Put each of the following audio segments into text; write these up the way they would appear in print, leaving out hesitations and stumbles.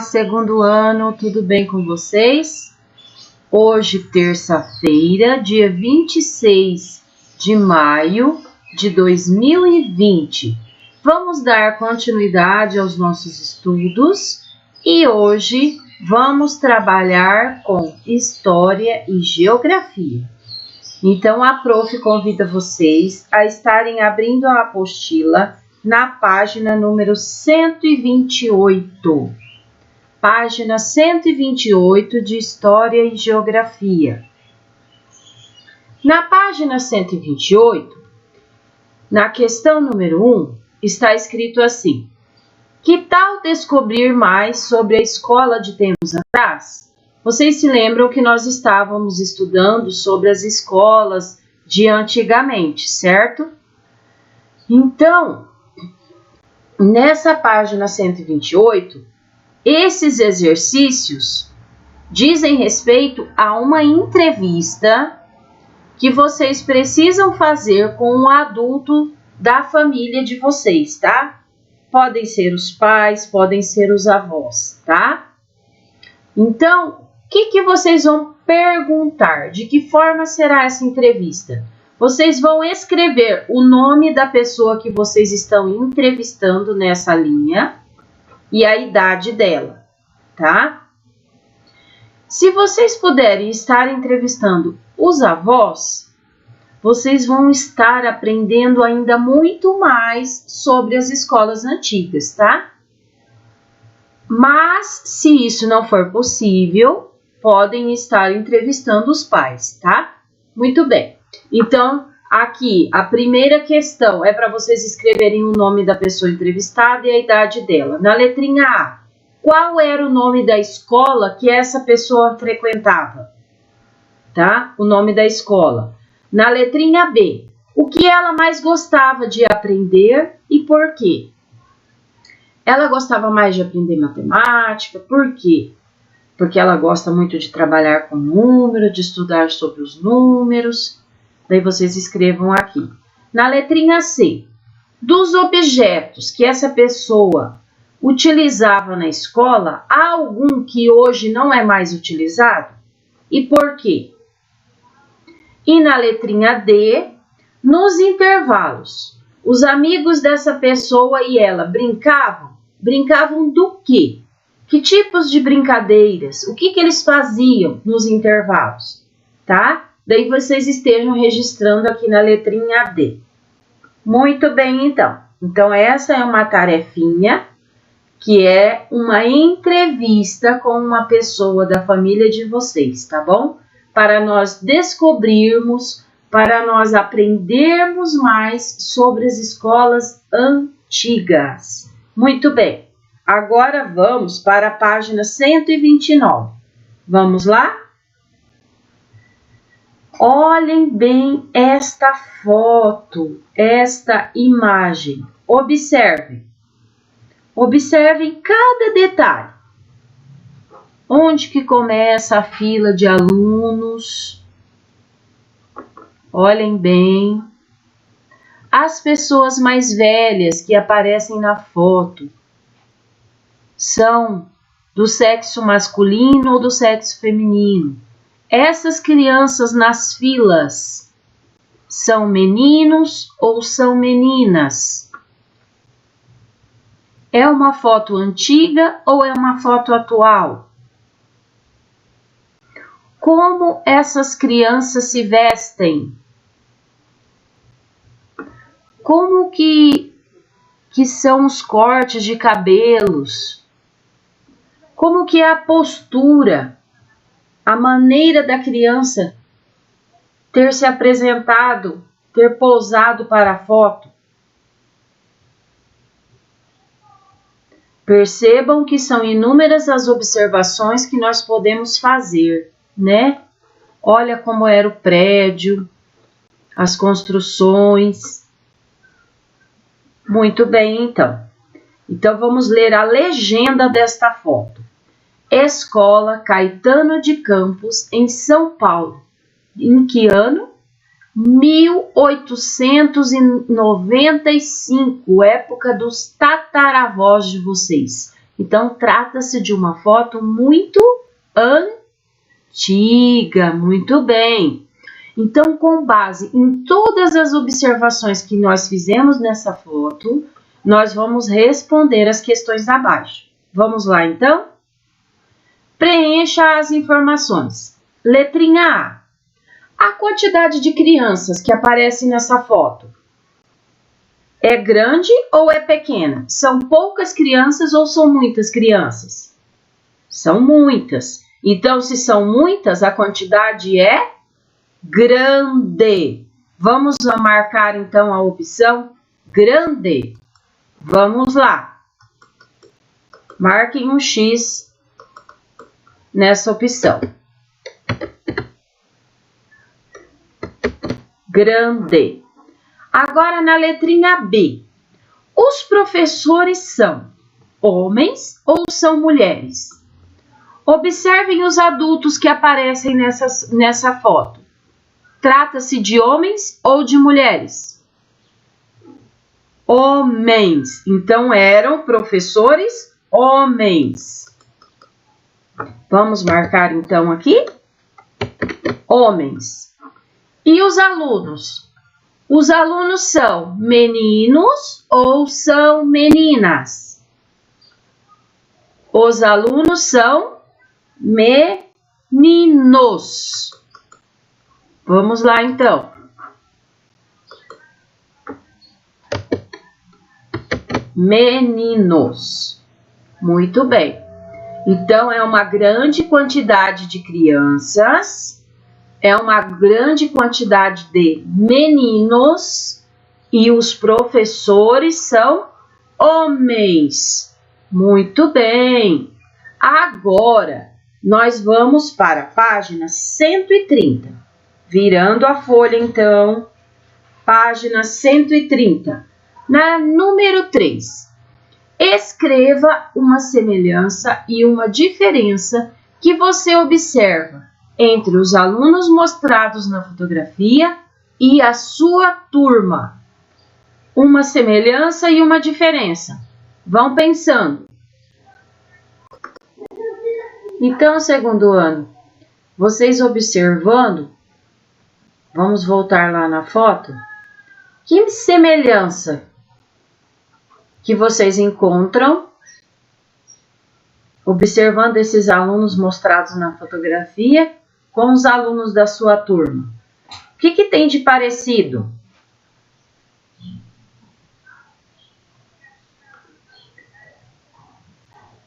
segundo ano, tudo bem com vocês? Hoje, terça-feira, dia 26 de maio de 2020. Vamos dar continuidade aos nossos estudos e hoje vamos trabalhar com História e Geografia. Então, a prof convida vocês a estarem abrindo a apostila na página número 128. Página 128 de História e Geografia. Na página 128, na questão número 1, está escrito assim: que tal descobrir mais sobre a escola de tempos atrás? Vocês se lembram que nós estávamos estudando sobre as escolas de antigamente, certo? Então, nessa página 128, esses exercícios dizem respeito a uma entrevista que vocês precisam fazer com um adulto da família de vocês, tá? Podem ser os pais, podem ser os avós, tá? Então, o que vocês vão perguntar? De que forma será essa entrevista? Vocês vão escrever o nome da pessoa que vocês estão entrevistando nessa linha e a idade dela, tá? Se vocês puderem estar entrevistando os avós, vocês vão estar aprendendo ainda muito mais sobre as escolas antigas, tá? Mas, se isso não for possível, podem estar entrevistando os pais, tá? Muito bem. Então, aqui, a primeira questão é para vocês escreverem o nome da pessoa entrevistada e a idade dela. Na letrinha A, qual era o nome da escola que essa pessoa frequentava? Tá? O nome da escola. Na letrinha B, o que ela mais gostava de aprender e por quê? Ela gostava mais de aprender matemática, por quê? Porque ela gosta muito de trabalhar com números, de estudar sobre os números. Daí vocês escrevam aqui. Na letrinha C, dos objetos que essa pessoa utilizava na escola, há algum que hoje não é mais utilizado? E por quê? E na letrinha D, nos intervalos, os amigos dessa pessoa e ela brincavam? Brincavam do quê? Que tipos de brincadeiras? O que eles faziam nos intervalos? Tá? Daí vocês estejam registrando aqui na letrinha D. Muito bem, então. Então, essa é uma tarefinha que é uma entrevista com uma pessoa da família de vocês, tá bom? Para nós descobrirmos, para nós aprendermos mais sobre as escolas antigas. Muito bem. Agora vamos para a página 129. Vamos lá? Olhem bem esta foto, esta imagem. Observem. Observem cada detalhe. Onde que começa a fila de alunos? Olhem bem. As pessoas mais velhas que aparecem na foto são do sexo masculino ou do sexo feminino? Essas crianças nas filas são meninos ou são meninas? É uma foto antiga ou é uma foto atual? Como essas crianças se vestem? Como que são os cortes de cabelos? Como que é a postura? A maneira da criança ter se apresentado, ter posado para a foto. Percebam que são inúmeras as observações que nós podemos fazer, né? Olha como era o prédio, as construções. Muito bem, então. Então, vamos ler a legenda desta foto. Escola Caetano de Campos, em São Paulo. Em que ano? 1895, época dos tataravós de vocês. Então, trata-se de uma foto muito antiga, muito bem. Então, com base em todas as observações que nós fizemos nessa foto, nós vamos responder as questões abaixo. Vamos lá, então? Preencha as informações. Letrinha A. A quantidade de crianças que aparece nessa foto é grande ou é pequena? São poucas crianças ou são muitas crianças? São muitas. Então, se são muitas, a quantidade é grande. Vamos marcar, então, a opção grande. Vamos lá. Marquem um X nessa opção. Grande. Agora, na letrinha B. Os professores são homens ou são mulheres? Observem os adultos que aparecem nessa foto. Trata-se de homens ou de mulheres? Homens. Então, eram professores homens. Vamos marcar, então, aqui. Homens. E os alunos? Os alunos são meninos ou são meninas? Os alunos são meninos. Vamos lá, então. Meninos. Muito bem. Então, é uma grande quantidade de crianças, é uma grande quantidade de meninos e os professores são homens. Muito bem. Agora, nós vamos para a página 130. Virando a folha, então, página 130. Na número 3. Escreva uma semelhança e uma diferença que você observa entre os alunos mostrados na fotografia e a sua turma. Uma semelhança e uma diferença. Vão pensando. Então, segundo ano, vocês observando, vamos voltar lá na foto, que semelhança que vocês encontram observando esses alunos mostrados na fotografia com os alunos da sua turma? O que tem de parecido?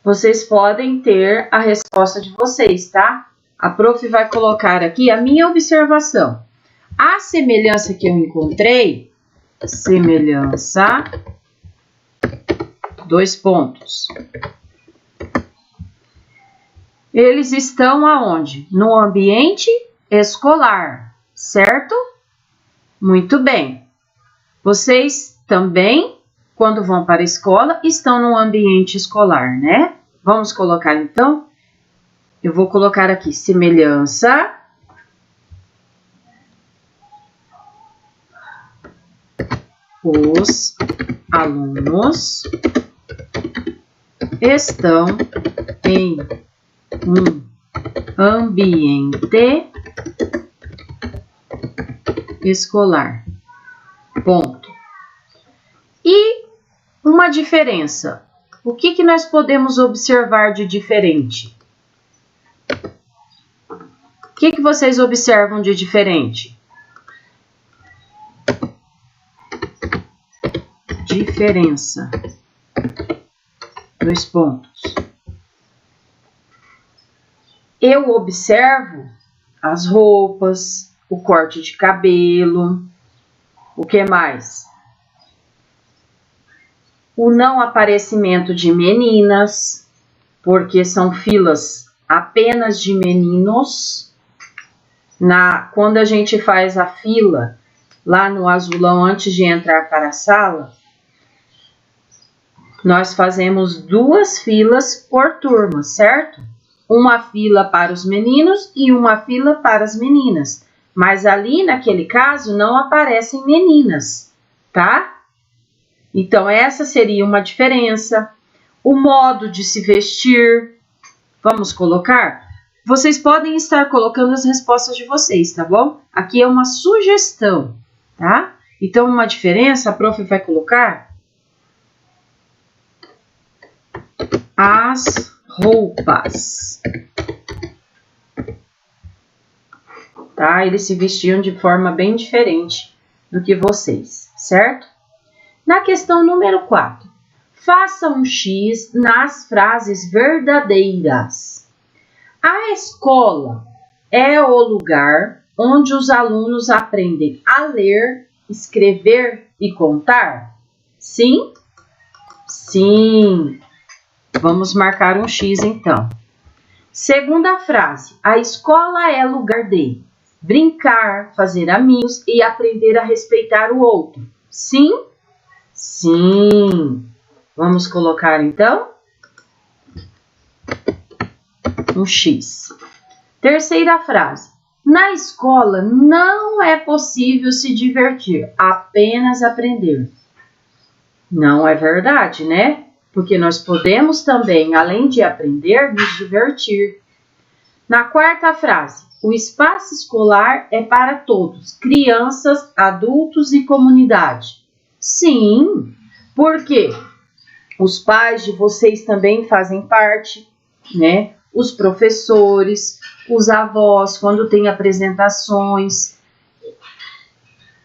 Vocês podem ter a resposta de vocês, tá? A prof vai colocar aqui a minha observação. A semelhança que eu encontrei, semelhança, 2 pontos. Eles estão aonde? No ambiente escolar, certo? Muito bem. Vocês também, quando vão para a escola, estão no ambiente escolar, né? Vamos colocar, então, eu vou colocar aqui semelhança. Os alunos estão em um ambiente escolar. Ponto. E uma diferença. O que nós podemos observar de diferente? O que vocês observam de diferente? Diferença. 2 pontos. Eu observo as roupas, o corte de cabelo, o que mais? O não aparecimento de meninas, porque são filas apenas de meninos. Quando a gente faz a fila lá no azulão antes de entrar para a sala, nós fazemos 2 filas por turma, certo? Uma fila para os meninos e uma fila para as meninas. Mas ali, naquele caso, não aparecem meninas, tá? Então, essa seria uma diferença. o modo de se vestir. Vamos colocar? Vocês podem estar colocando as respostas de vocês, tá bom? Aqui é uma sugestão, tá? Então, uma diferença, a prof vai colocar as roupas. Tá? Eles se vestiam de forma bem diferente do que vocês, certo? Na questão número 4, faça um X nas frases verdadeiras. A escola é o lugar onde os alunos aprendem a ler, escrever e contar? Sim? Sim. Vamos marcar um X então. Segunda frase, a escola é lugar de brincar, fazer amigos e aprender a respeitar o outro. Sim? Sim. Vamos colocar então um X. Terceira frase. Na escola não é possível se divertir, apenas aprender. Não é verdade, né? Porque nós podemos também, além de aprender, nos divertir. Na quarta frase, o espaço escolar é para todos, crianças, adultos e comunidade. Sim, porque os pais de vocês também fazem parte, né? Os professores, os avós, quando tem apresentações.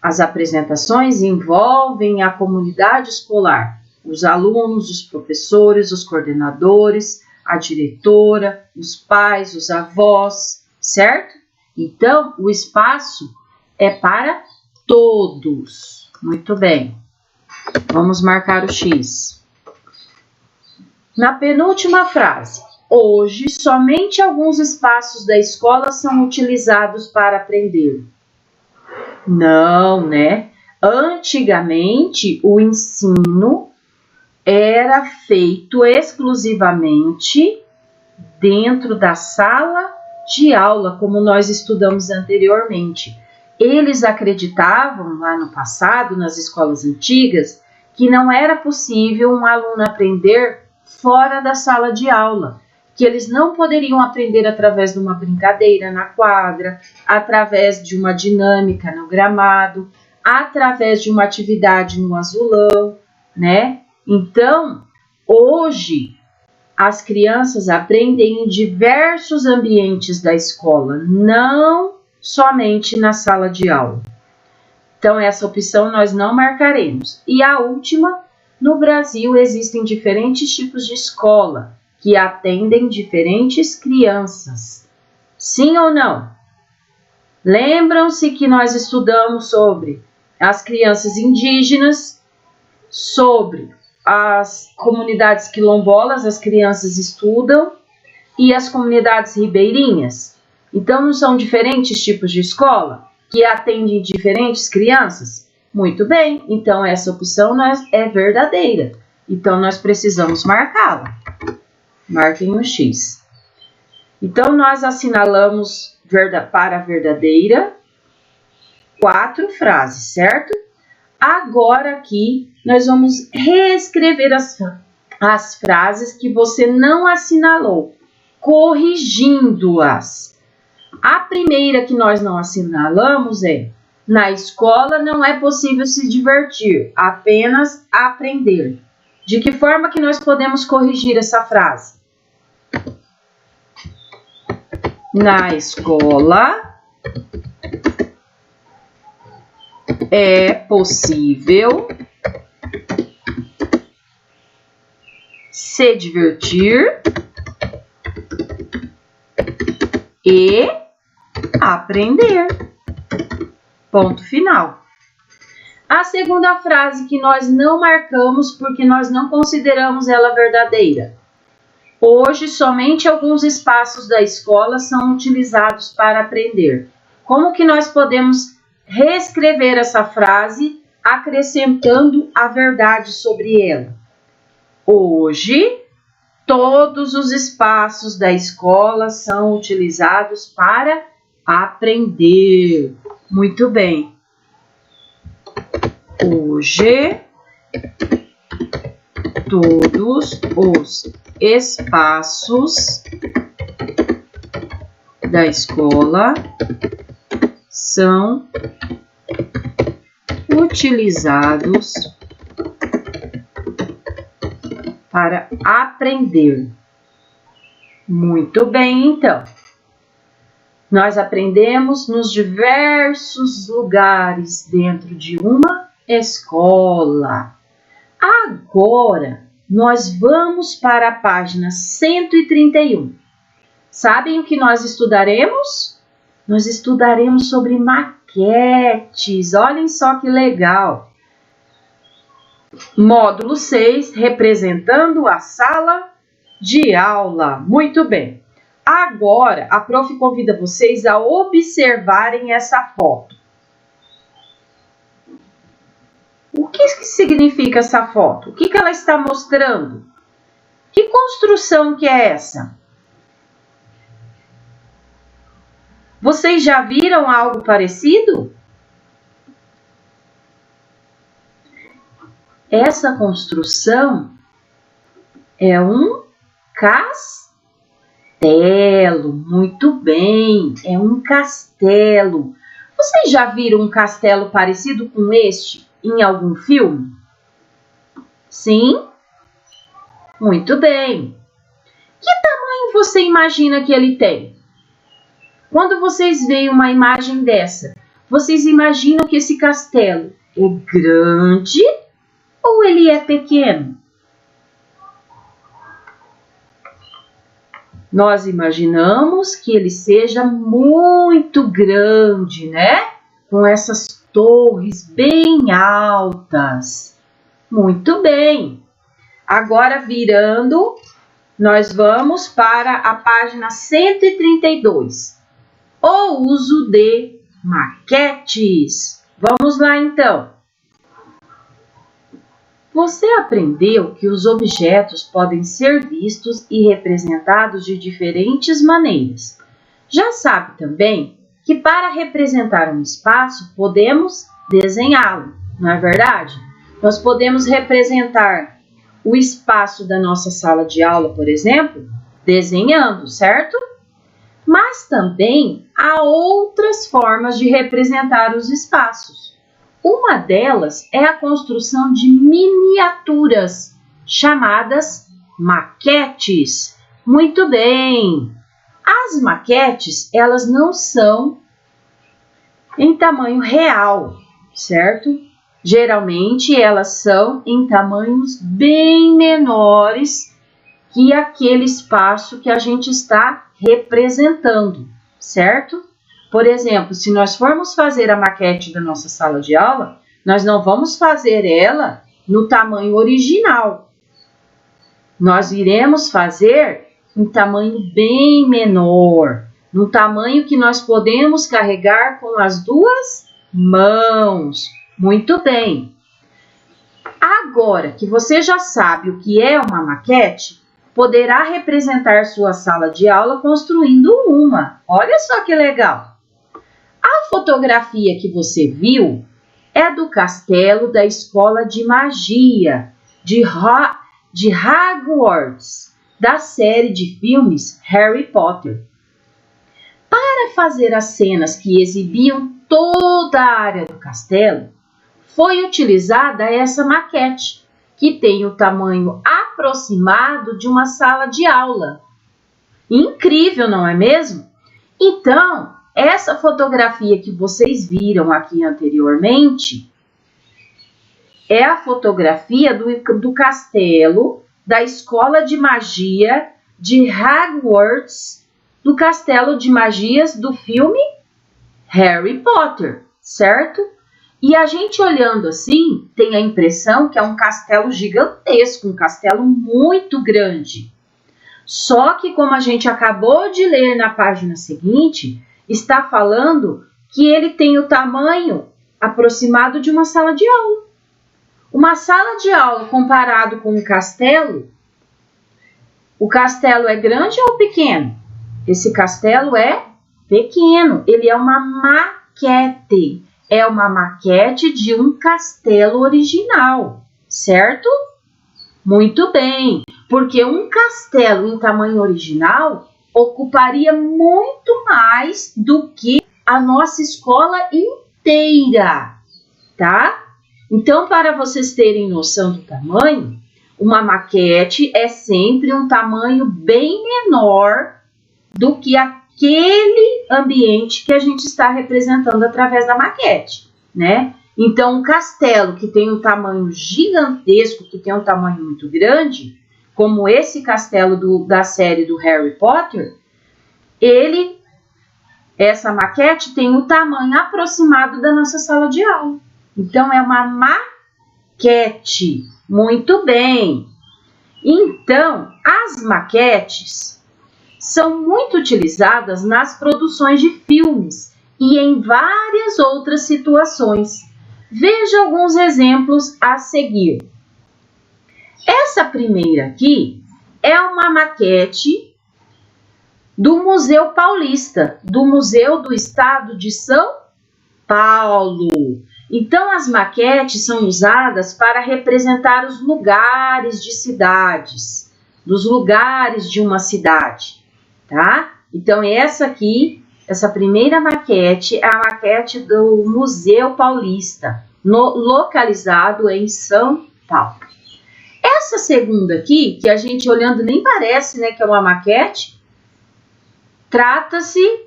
As apresentações envolvem a comunidade escolar, os alunos, os professores, os coordenadores, a diretora, os pais, os avós, certo? Então, o espaço é para todos. Muito bem. Vamos marcar o X. Na penúltima frase, hoje somente alguns espaços da escola são utilizados para aprender. Não, né? Antigamente, o ensino era feito exclusivamente dentro da sala de aula, como nós estudamos anteriormente. Eles acreditavam lá no passado, nas escolas antigas, que não era possível um aluno aprender fora da sala de aula, que eles não poderiam aprender através de uma brincadeira na quadra, através de uma dinâmica no gramado, através de uma atividade no azulão, né? Então, hoje, as crianças aprendem em diversos ambientes da escola, não somente na sala de aula. Então, essa opção nós não marcaremos. E a última, no Brasil existem diferentes tipos de escola que atendem diferentes crianças. Sim ou não? Lembram-se que nós estudamos sobre as crianças indígenas, sobre as comunidades quilombolas, as crianças estudam, e as comunidades ribeirinhas. Então, não são diferentes tipos de escola que atendem diferentes crianças? Muito bem, então essa opção é verdadeira. Então, nós precisamos marcá-la. Marquem um X. Então, nós assinalamos para a verdadeira 4 frases, certo? Agora aqui, nós vamos reescrever as frases que você não assinalou, corrigindo-as. A primeira que nós não assinalamos é: na escola não é possível se divertir, apenas aprender. De que forma que nós podemos corrigir essa frase? Na escola é possível se divertir e aprender. Ponto final. A segunda frase que nós não marcamos porque nós não consideramos ela verdadeira. Hoje, somente alguns espaços da escola são utilizados para aprender. Como que nós podemos reescrever essa frase acrescentando a verdade sobre ela? Hoje, todos os espaços da escola são utilizados para aprender. Muito bem. Hoje, Todos os espaços da escola são utilizados para aprender. Muito bem, então. Nós aprendemos nos diversos lugares dentro de uma escola. Agora, nós vamos para a página 131. Sabem o que nós estudaremos? Nós estudaremos sobre maquetes. Olhem só que legal. Módulo 6, representando a sala de aula. Muito bem. Agora, a prof convida vocês a observarem essa foto. O que significa essa foto? O que ela está mostrando? Que construção que é essa? Vocês já viram algo parecido? Essa construção é um castelo. Muito bem, é um castelo. Vocês já viram um castelo parecido com este em algum filme? Sim? Muito bem. Que tamanho você imagina que ele tem? Quando vocês veem uma imagem dessa, vocês imaginam que esse castelo é grande ou ele é pequeno? Nós imaginamos que ele seja muito grande, né? Com essas torres bem altas. Muito bem. Agora, virando, nós vamos para a página 132. O uso de maquetes. Vamos lá, então. Você aprendeu que os objetos podem ser vistos e representados de diferentes maneiras. Já sabe também que para representar um espaço podemos desenhá-lo, não é verdade? Nós podemos representar o espaço da nossa sala de aula, por exemplo, desenhando, certo? Mas também há outras formas de representar os espaços. Uma delas é a construção de miniaturas, chamadas maquetes. Muito bem! As maquetes, elas não são em tamanho real, certo? Geralmente, elas são em tamanhos bem menores que aquele espaço que a gente está representando, certo? Por exemplo, se nós formos fazer a maquete da nossa sala de aula, nós não vamos fazer ela no tamanho original. Nós iremos fazer em tamanho bem menor, no tamanho que nós podemos carregar com as duas mãos. Muito bem. Agora que você já sabe o que é uma maquete, poderá representar sua sala de aula construindo uma. Olha só que legal! A fotografia que você viu é do castelo da Escola de Magia de Hogwarts, da série de filmes Harry Potter. Para fazer as cenas que exibiam toda a área do castelo, foi utilizada essa maquete, que tem o tamanho aproximado de uma sala de aula. Incrível, não é mesmo? Então, essa fotografia que vocês viram aqui anteriormente é a fotografia do castelo da Escola de Magia de Hogwarts, do Castelo de Magias do filme Harry Potter, certo? E a gente olhando assim, tem a impressão que é um castelo gigantesco, um castelo muito grande. Só que, como a gente acabou de ler na página seguinte, está falando que ele tem o tamanho aproximado de uma sala de aula. Uma sala de aula comparado com um castelo, o castelo é grande ou pequeno? Esse castelo é pequeno, ele é uma maquete. É uma maquete de um castelo original, certo? Muito bem, porque um castelo em tamanho original ocuparia muito mais do que a nossa escola inteira, tá? Então, para vocês terem noção do tamanho, uma maquete é sempre um tamanho bem menor do que aquele ambiente que a gente está representando através da maquete, né? Então, um castelo que tem um tamanho gigantesco, que tem um tamanho muito grande, como esse castelo da série do Harry Potter, essa maquete tem o tamanho aproximado da nossa sala de aula. Então, é uma maquete. Muito bem. Então, as maquetes são muito utilizadas nas produções de filmes e em várias outras situações. Veja alguns exemplos a seguir. Essa primeira aqui é uma maquete do Museu Paulista, do Museu do Estado de São Paulo. Então, as maquetes são usadas para representar os lugares de cidades, dos lugares de uma cidade, tá? Então, essa primeira maquete é a maquete do Museu Paulista, localizado em São Paulo. Essa segunda aqui, que a gente olhando nem parece, né, que é uma maquete, trata-se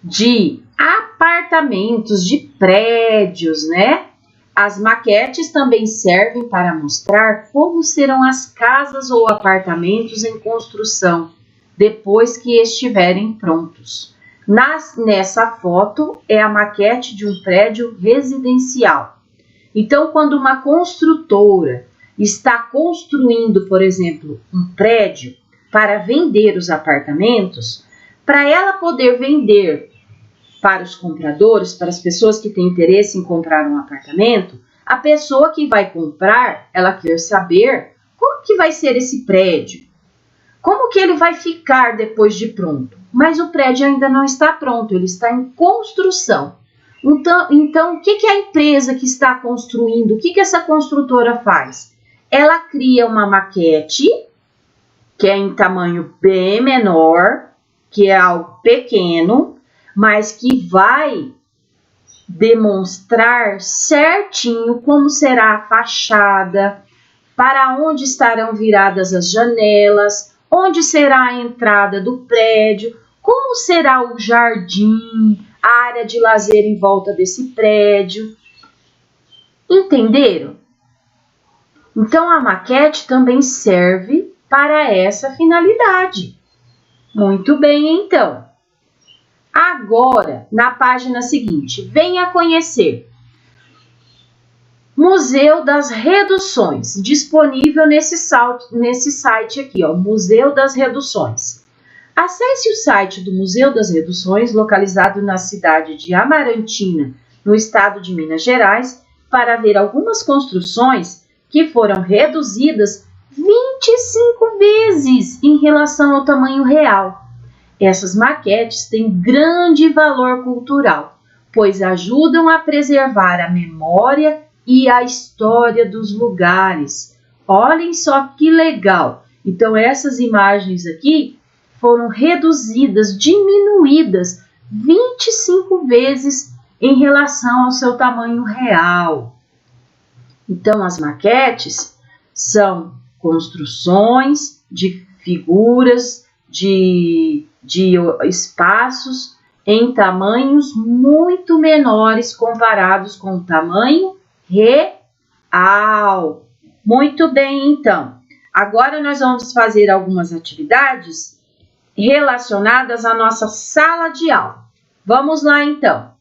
de apartamentos, de prédios, né? As maquetes também servem para mostrar como serão as casas ou apartamentos em construção depois que estiverem prontos. Nessa foto é a maquete de um prédio residencial. Então, quando uma construtora está construindo, por exemplo, um prédio para vender os apartamentos, para ela poder vender para os compradores, para as pessoas que têm interesse em comprar um apartamento, a pessoa que vai comprar, ela quer saber como que vai ser esse prédio, como que ele vai ficar depois de pronto. Mas o prédio ainda não está pronto, ele está em construção. Então o que a empresa que está construindo, o que essa construtora faz? Ela cria uma maquete, que é em tamanho bem menor, que é algo pequeno, mas que vai demonstrar certinho como será a fachada, para onde estarão viradas as janelas, onde será a entrada do prédio, como será o jardim, a área de lazer em volta desse prédio. Entenderam? Então, a maquete também serve para essa finalidade. Muito bem, então. Agora, na página seguinte, venha conhecer Museu das Reduções, disponível nesse site aqui, ó, Museu das Reduções. Acesse o site do Museu das Reduções, localizado na cidade de Amarantina, no estado de Minas Gerais, para ver algumas construções que foram reduzidas 25 vezes em relação ao tamanho real. Essas maquetes têm grande valor cultural, pois ajudam a preservar a memória e a história dos lugares. Olhem só que legal! Então, essas imagens aqui foram reduzidas, diminuídas 25 vezes em relação ao seu tamanho real. Então, as maquetes são construções de figuras, de espaços em tamanhos muito menores comparados com o tamanho real. Muito bem, então. Agora nós vamos fazer algumas atividades relacionadas à nossa sala de aula. Vamos lá, então.